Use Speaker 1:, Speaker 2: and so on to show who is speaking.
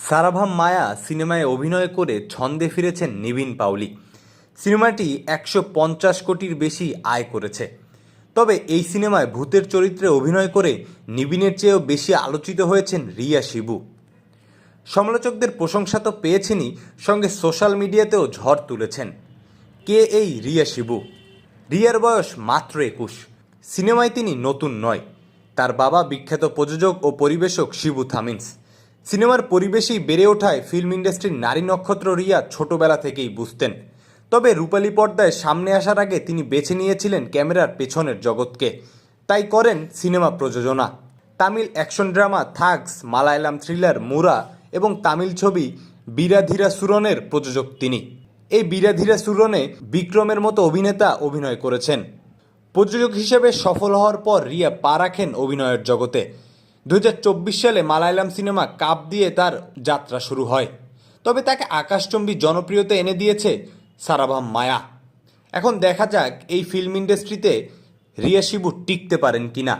Speaker 1: সারাভাম মায়া সিনেমায় অভিনয় করে ছন্দে ফিরেছেন নিবিন পাওলি। সিনেমাটি ১৫০ কোটির বেশি আয় করেছে। তবে এই সিনেমায় ভূতের চরিত্রে অভিনয় করে নিবিনের চেয়েও বেশি আলোচিত হয়েছেন রিয়া শিবু। সমালোচকদের প্রশংসা তো পেয়েছেনই, সঙ্গে সোশ্যাল মিডিয়াতেও ঝড় তুলেছেন। কে এই রিয়া শিবু? রিয়ার বয়স মাত্র ২১। সিনেমায় তিনি নতুন নয়। তার বাবা বিখ্যাত প্রযোজক ও পরিবেশক শিবু থামিন্স। সিনেমার পরিবেশেই বেড়ে ওঠায় ফিল্ম ইন্ডাস্ট্রির নারী নক্ষত্র রিয়া ছোটবেলা থেকেই বুঝতেন। তবে রূপালী পর্দায় সামনে আসার আগে তিনি বেছে নিয়েছিলেন ক্যামেরার পেছনের জগৎকে। তাই করেন সিনেমা প্রযোজনা। Tamil action drama Thugs, Malayalam thriller Mura এবং তামিল ছবি বীরাধিরাসুরনের প্রযোজক তিনি। এই বীরাধিরাসুরনে বিক্রমের মতো অভিনেতা অভিনয় করেছেন। প্রযোজক হিসেবে সফল হওয়ার পর রিয়া পা রাখেন অভিনয়ের জগতে। ২০২৪ সালে মালায়ালাম সিনেমা কাপ দিয়ে তার যাত্রা শুরু হয়। তবে তাকে আকাশচুম্বী জনপ্রিয়তা এনে দিয়েছে সারাভাম মায়া। এখন দেখা যাক এই ফিল্ম ইন্ডাস্ট্রিতে রিয়া শিবু টিকতে পারেন কিনা।